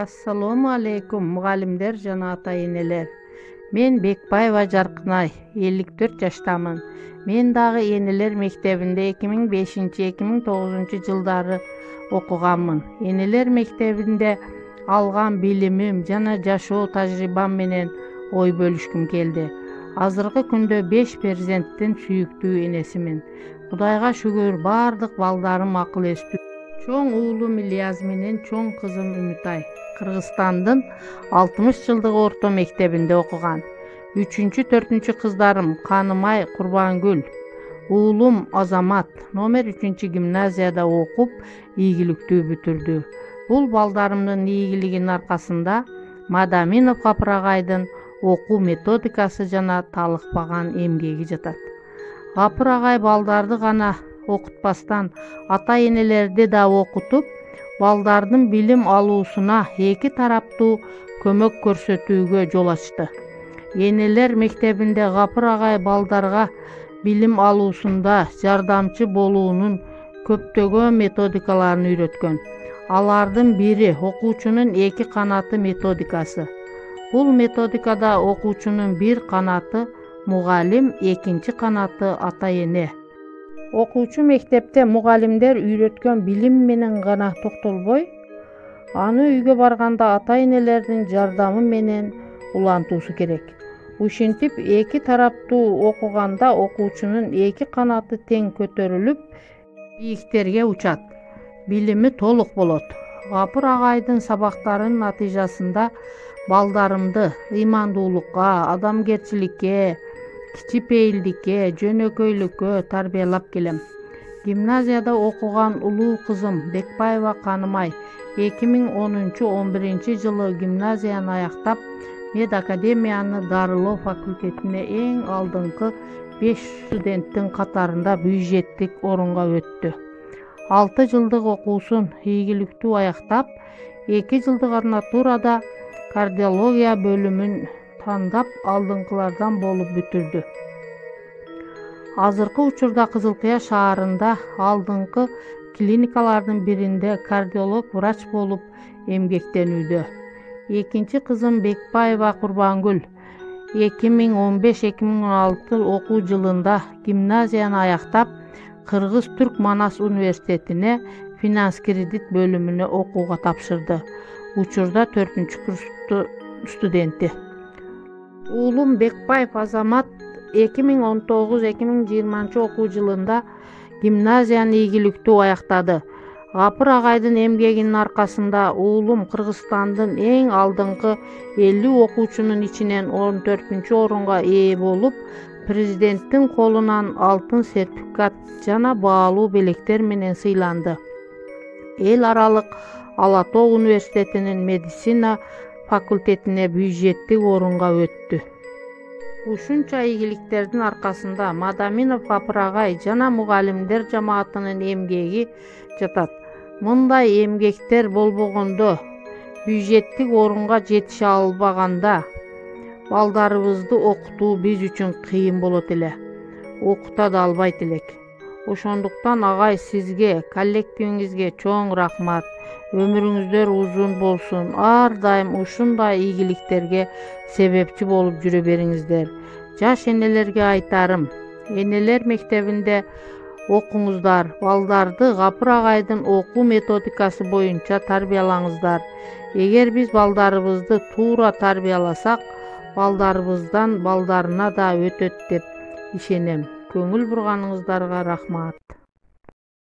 Assalamu alaikum mugallimler jana ata-eneler. Men Bekbaева Жаркынай, 54 жаштамын. Мен дагы энелер мектебинде 2005-2009 жылдары окуганмын. Энелер мектебинде алган билимим жана жашоо тажрыйбам менен ой бөлүшкүм келди. Азыркы күндө 5 перзенттин сүйүктүү энесимин. Кудайга шүгүр, бардык балдарым акыл эстүү. Чоң уулум Ильяз менен чоң кызым Үмүтай Кыргызстандын 60 жылдык орто мектебинде окуган. 3-4 кыздарым Канымай, Курбангүл, уулум Азамат номер 3 гимназияда окуп, ийгиликтүү бүтүрдү. Бул балдарымдын ийгилигинин аркасында Мадаминов Гапыр-агайдын окуу методикасы жана талыкпаган эмгеги жатат. Гапыр-агай балдарды гана окутпастан ата-энелерди да окутуп, балдардын билим алуусуна эки тараптуу көмөк көрсөтүүгө жол ачты. Энелер мектебинде Гапыр-агай балдарга билим алуусунда жардамчы болуунун көптөгөн методикаларын үйрөткөн. Алардын бири окуучунун эки канаты методикасы. Бул методикада окуучунун бир канаты мугалим, экинчи канаты ата-эне. Окуучу мектепте мугалимдер үйрөткөн билим менен гана токтолбой, аны үйгө барганда ата-энелердин жардамы менен улантуусу керек. Ушинтип эки тараптуу окуганда окуучунун эки канаты тең көтөрүлүп, бийиктерге учат. Билими толук болот. Гапыр-агайдын сабактарынын натыйжасында балдарымды ыймандуулукка, адамгерчиликке, кичипейилдикке, жөнөкөйлүккө тарбиялап келем. Гимназияда окуган улуу кызым Бекбаева Канымай 2010-11 жылы гимназияны аяктап, медакадемияны дарылоо факультетине эң алдыңкы 5 студенттин катарында бюджеттик орунга өттү. 6 жылдык окуусун ийгиликтүү аяктап, 2 жылдык ординатурада кардиология бөлүмүн тандап алдыңкылардан болуп бүтүрдү. Азыркы учурда Кызылкыя шаарында алдыңкы клиникалардын биринде кардиолог врач болуп эмгектенүүдө. Экинчи кызым Бекбаева Курбангүл 2015-2016 окуу жылында гимназияны аяктап, Кыргыз-Түрк Манас университетине финанс-кредит бөлүмүнө окууга тапшырды. Учурда 4-курсту студенти. Уулум Бекбаев Азамат 2019-2020 окуу жылында гимназияны ийгиликтүү аяктады. Гапыр-агайдын эмгегинин аркасында уулум Кыргызстандын эң алдыңкы 50 окуучунун ичинен 14 орунга ээ болуп, президенттин колунан алтын сертификат жана баалуу белектер менен сыйланды. Эл аралык Ала Тоо университетинин медицина факультетине бюджеттик орунга өттү. Ушунча ийгиликтердин аркасында Мадаминов Гапыр-агай жана мугалимдер жамаатынын эмгеги жатат. Мындай эмгектер болбогондо, бюджеттик орунга жетише албаганда, балдарыбызды окутуу биз үчүн кыйын болот эле. Окута да албайт элек. Ошондуктан агай сизге, коллективиңизге чоң рахмат. Өмүрүңүздөр узун болсун. Ар дайым ушундай ийгиликтерге себепчи болуп жүрө бериңиздер. Жаш энелерге айтарым, энелер мектебинде окуңуздар, балдарды Гапыр-агайдын окуу методикасы боюнча тарбиялаңыздар. Эгер биз балдарыбызды туура тарбияласак, балдарыбыздан балдарына да өтөт деп ишенем. Көңүл бурганыңыздарга рахмат.